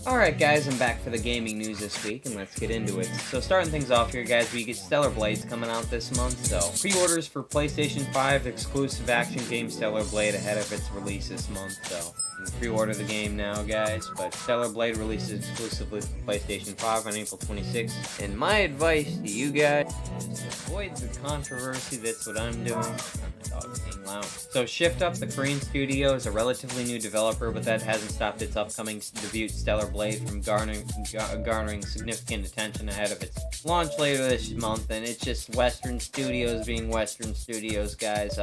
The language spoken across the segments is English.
Alright guys, I'm back for the gaming news this week, and let's get into it. So starting things off here guys, we get Stellar Blade's coming out this month, so pre-orders for PlayStation 5 exclusive action game Stellar Blade ahead of its release this month, so you can pre-order the game now guys, but Stellar Blade releases exclusively for PlayStation 5 on April 26th, and my advice to you guys is to avoid the controversy. That's what I'm doing. My dog's being loud. So Shift Up, the Korean studio, is a relatively new developer, but that hasn't stopped its upcoming debut Stellar Blade from garnering significant attention ahead of its launch later this month. And it's just Western studios being Western studios, guys,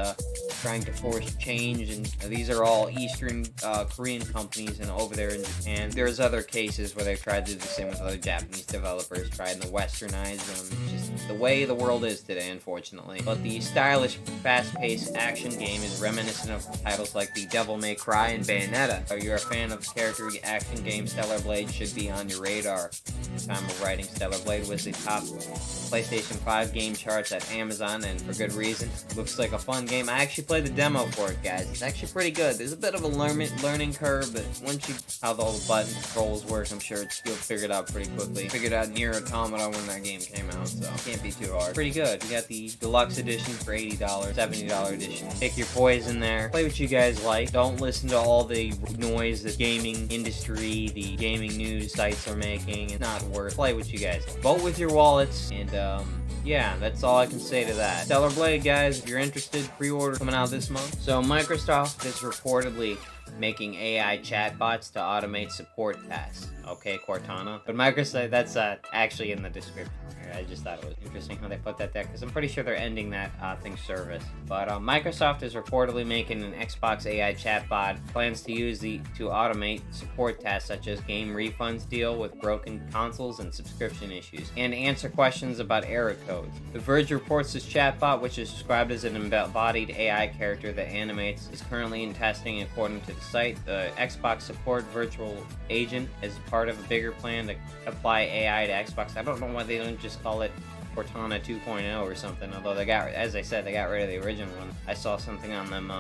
trying to force change. And these are all Eastern Korean companies and over there in Japan. There's other cases where they've tried to do the same with other Japanese developers, trying to westernize them. It's just the way the world is today, unfortunately. But the stylish, fast-paced action game is reminiscent of titles like the Devil May Cry and Bayonetta. If you're a fan of character action games, Stellar Blade should be on your radar. At the time of writing, Stellar Blade was the top PlayStation 5 game charts at Amazon, and for good reason. Looks like a fun game. I actually played the demo for it, guys. It's actually pretty good. There's a bit of a learning curve, but once you how all the button controls work, I'm sure you'll figure it out pretty quickly. Figured out Nier Automata when that game came out, so can't be too hard. Pretty good. You got the deluxe edition for $80, $70 edition. Pick your poison there. Play what you guys like. Don't listen to all the noise the gaming industry, the gaming news sites are making. It's not worth. Play what you guys like. Vote with your wallets, and yeah, that's all I can say to that. Stellar Blade, guys, if you're interested, pre-order coming out this month. So Microsoft is reportedly making AI chatbots to automate support tasks. Okay, Cortana. But Microsoft, that's actually in the description here. I just thought it was interesting how they put that there, because I'm pretty sure they're ending that thing service. But Microsoft is reportedly making an Xbox AI chatbot, plans to use to automate support tasks such as game refunds, deal with broken consoles and subscription issues, and answer questions about error codes. The Verge reports this chatbot, which is described as an embodied AI character that animates, is currently in testing according to the site. The Xbox Support Virtual Agent is part of a bigger plan to apply AI to Xbox. I don't know why they don't just call it Cortana 2.0 or something, although they got, as I said, they got rid of the original one. I saw something on them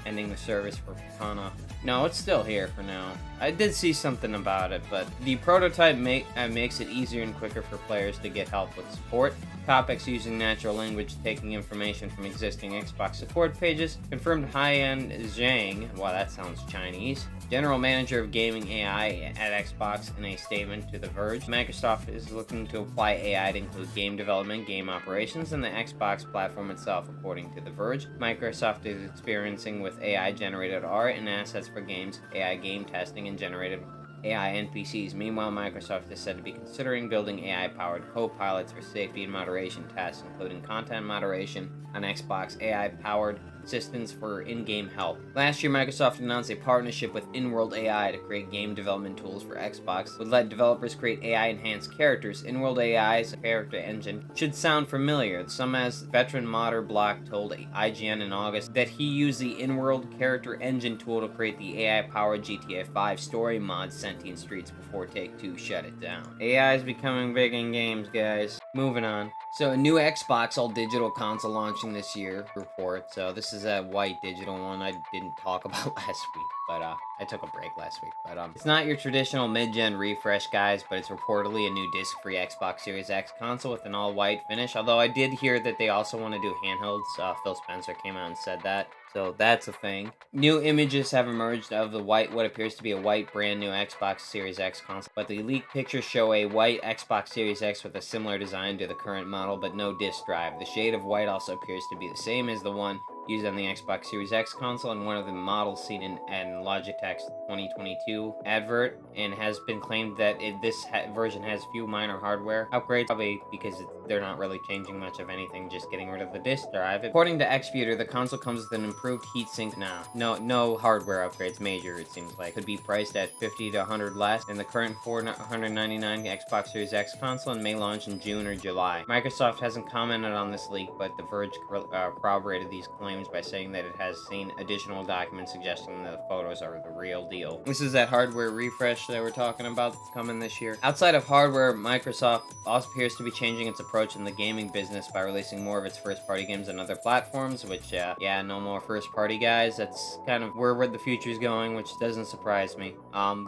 ending the service for Cortana. No, it's still here for now. I did see something about it, but the prototype makes it easier and quicker for players to get help with support topics using natural language, taking information from existing Xbox support pages, confirmed Haiyan Zhang, wow, that sounds Chinese, general manager of gaming AI at Xbox, in a statement to The Verge. Microsoft is looking to apply AI to include game development, game operations, and the Xbox platform itself, according to The Verge. Microsoft is experimenting with AI-generated art and assets for games, AI game testing, and generated AI NPCs. Meanwhile, Microsoft is said to be considering building AI-powered co-pilots for safety and moderation tasks, including content moderation on Xbox, AI-powered assistance for in-game help. Last year, Microsoft announced a partnership with InWorld AI to create game development tools for Xbox, would let developers create AI-enhanced characters. InWorld AI's character engine should sound familiar. Some as veteran modder Block told IGN in August that he used the InWorld character engine tool to create the AI-powered GTA 5 story mod Sentient Streets before Take-Two shut it down. AI is becoming big in games, guys. Moving on. So a new Xbox all-digital console launching this year, report. So this is a white digital one I didn't talk about last week, but I took a break last week. But it's not your traditional mid-gen refresh, guys, but it's reportedly a new disc-free Xbox Series X console with an all-white finish, although I did hear that they also want to do handhelds. Phil Spencer came out and said that. So that's a thing. New images have emerged of the what appears to be a white brand new Xbox Series X console, but the leaked pictures show a white Xbox Series X with a similar design to the current model, but no disk drive. The shade of white also appears to be the same as the one used on the Xbox Series X console and one of the models seen in Logitech's 2022 advert, and has been claimed that this version has few minor hardware upgrades, probably because they're not really changing much of anything, just getting rid of the disk drive. According to Xputer, the console comes with an improved heatsink. No hardware upgrades major, it seems like. Could be priced at $50 to $100 less than the current $499 Xbox Series X console, and may launch in June or July. Microsoft hasn't commented on this leak, but The Verge corroborated these claims claims by saying that it has seen additional documents suggesting that the photos are the real deal. This is that hardware refresh that we're talking about that's coming this year. Outside of hardware, Microsoft also appears to be changing its approach in the gaming business by releasing more of its first-party games on other platforms, which, yeah, no more first-party guys. That's kind of where the future's going, which doesn't surprise me.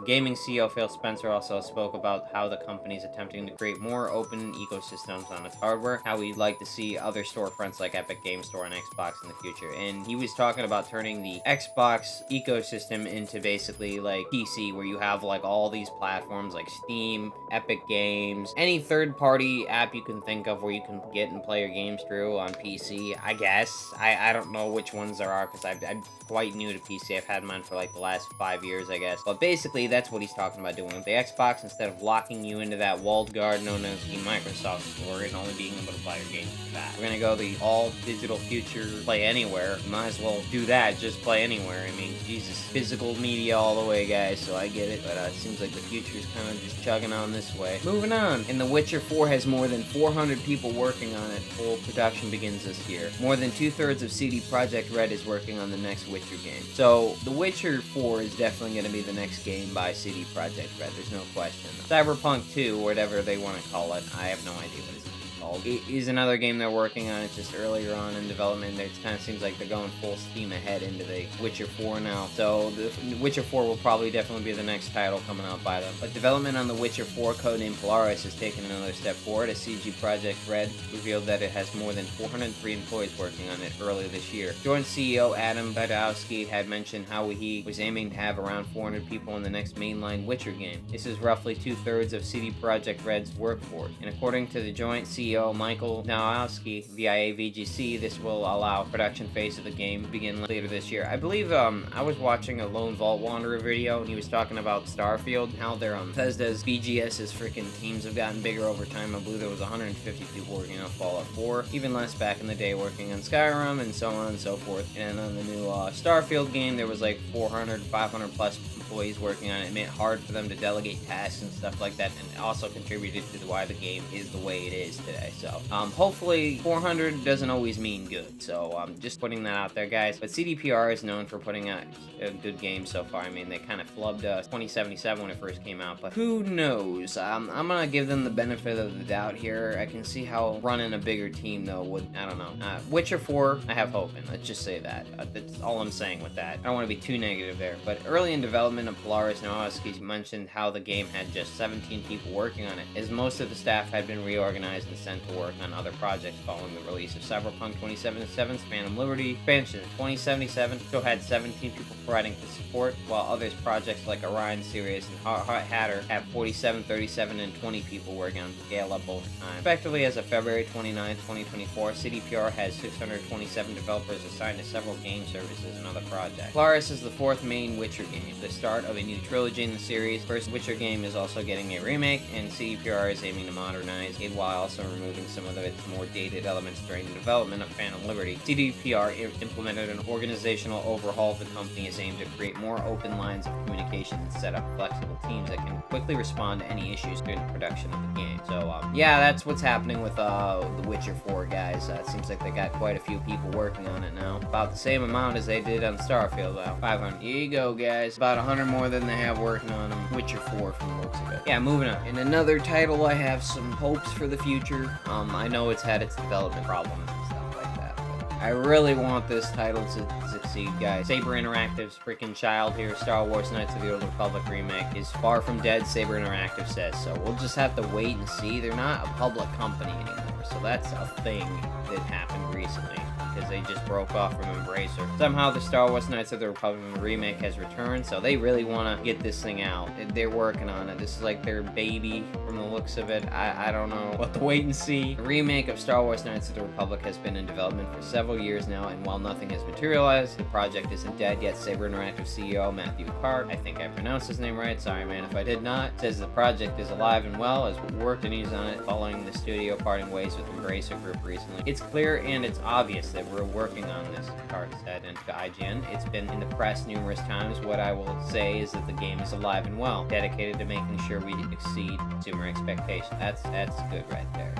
Gaming CEO Phil Spencer also spoke about how the company is attempting to create more open ecosystems on its hardware, how he'd like to see other storefronts like Epic Game Store and Xbox in the future. And he was talking about turning the Xbox ecosystem into basically like PC, where you have like all these platforms like Steam, Epic Games, any third-party app you can think of where you can get and play your games through on PC, I guess. I don't know which ones there are because I'm quite new to PC. I've had mine for like the last 5 years, I guess. But basically, that's what he's talking about doing with the Xbox. Instead of locking you into that walled garden known as the Microsoft Store and only being able to buy your games through that. We're gonna go the all-digital future, play anywhere. You might as well do that, just play anywhere. I mean, Jesus, physical media all the way, guys, so I get it. But it seems like the future's kind of just chugging on this way. Moving on. And The Witcher 4 has more than 400 people working on it. Full production begins this year. More than 2/3 of CD Projekt Red is working on the next Witcher game. So, The Witcher 4 is definitely going to be the next game by CD Projekt Red. There's no question. Cyberpunk 2, whatever they want to call it, I have no idea what it's called. It is another game they're working on. It's just earlier on in development. It kind of seems like they're going full steam ahead into the Witcher 4 now. So the Witcher 4 will probably definitely be the next title coming out by them. But development on the Witcher 4, codenamed Polaris, has taken another step forward as CG Projekt Red revealed that it has more than 403 employees working on it earlier this year. Joint CEO Adam Badowski had mentioned how he was aiming to have around 400 people in the next mainline Witcher game. This is roughly 2/3 of CD Projekt Red's workforce. And according to the joint CEO Michael Nowowski via VGC, this will allow production phase of the game to begin later this year. I believe I was watching a Lone Vault Wanderer video and he was talking about Starfield, how their Bethesda's BGS's freaking teams have gotten bigger over time. I believe there was 150 people working on Fallout 4, even less back in the day working on Skyrim, and so on and so forth. And on the new Starfield game, there was like 400, 500 plus employees working on it. It made it hard for them to delegate tasks and stuff like that, and also contributed to why the game is the way it is today. So hopefully 400 doesn't always mean good, so I'm just putting that out there, guys. But CDPR is known for putting out a good game so far. I mean, they kind of flubbed 2077 when it first came out, but who knows? I'm gonna give them the benefit of the doubt here. I can see how running a bigger team though would, I don't know. Witcher 4, I have hope in. Let's just say that. That's all I'm saying with that. I don't want to be too negative there. But early in development of Polaris, Nowowski mentioned how the game had just 17 people working on it, as most of the staff had been reorganized and sent to work on other projects following the release of Cyberpunk 2077's Phantom Liberty expansion. 2077 still had 17 people providing support, while others projects like Orion Series and Hatter have 47, 37, and 20 people working on scale up over time. Effectively, as of February 29, 2024, CDPR has 627 developers assigned to several game services and other projects. Polaris is the fourth main Witcher game, the start of a new trilogy in the series. First Witcher game is also getting a remake, and CDPR is aiming to modernize it while also removing some of its more dated elements during the development of Phantom Liberty. CDPR implemented an organizational overhaul of the company as aimed to create more open lines of communication and set up flexible teams that can quickly respond to any issues during the production of the game. So, yeah, that's what's happening with The Witcher 4, guys. It seems like they got quite a few people working on it now. About the same amount as they did on Starfield, though. 500. Here you go, guys. About 100 more than they have working on Witcher 4 from the looks of it. Yeah, moving on. In another title, I have some hopes for the future. I know it's had its development problems and stuff like that, but I really want this title to succeed, guys. Saber Interactive's freaking child here, Star Wars Knights of the Old Republic remake, is far from dead, Saber Interactive says, so we'll just have to wait and see. They're not a public company anymore, so that's a thing that happened recently, because they just broke off from Embracer. Somehow the Star Wars Knights of the Republic remake has returned, so they really want to get this thing out. They're working on it. This is like their baby from the looks of it. I don't know. We'll have to wait and see. The remake of Star Wars Knights of the Republic has been in development for several years now, and while nothing has materialized, the project isn't dead yet. Saber Interactive CEO Matthew Park, I think I pronounced his name right, sorry man if I did not, says the project is alive and well, as work continues on it following the studio parting ways released with Embracer Group recently. It's clear and it's obvious that we're working on this, Card said, and to IGN. It's been in the press numerous times. What I will say is that the game is alive and well, dedicated to making sure we exceed consumer expectations. That's good right there.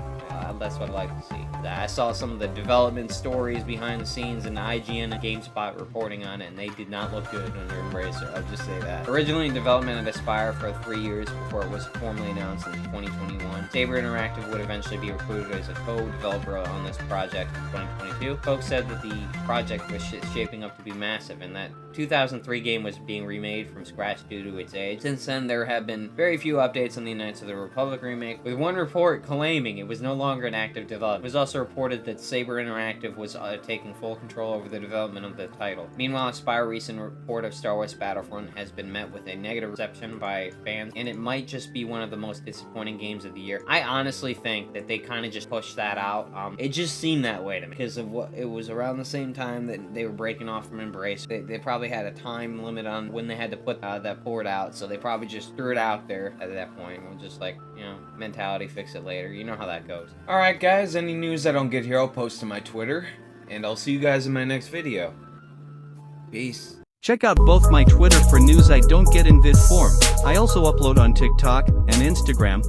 That's what I'd like to see. I saw some of the development stories behind the scenes in IGN and GameSpot reporting on it, and they did not look good under Embracer. I'll just say that. Originally in development at Aspyr for 3 years before it was formally announced in 2021, Saber Interactive would eventually be recruited as a co-developer on this project in 2022. Folks said that the project was shaping up to be massive, and that 2003 game was being remade from scratch due to its age. Since then, there have been very few updates on the Knights of the Republic remake, with one report claiming it was no longer in active development. It was also reported that Saber Interactive was taking full control over the development of the title. Meanwhile, Aspyr's recent report of Star Wars Battlefront has been met with a negative reception by fans, and it might just be one of the most disappointing games of the year. I honestly think that they kind of just pushed that out. It just seemed that way to me because of what it was around the same time that they were breaking off from Embrace. They probably had a time limit on when they had to put that port out, so they probably just threw it out there at that point. We're just like, you know, mentality, fix it later. You know how that goes. Alright guys, any news I don't get here I'll post to my Twitter, and I'll see you guys in my next video. Peace. Check out both my Twitter for news I don't get in vid form. I also upload on TikTok and Instagram.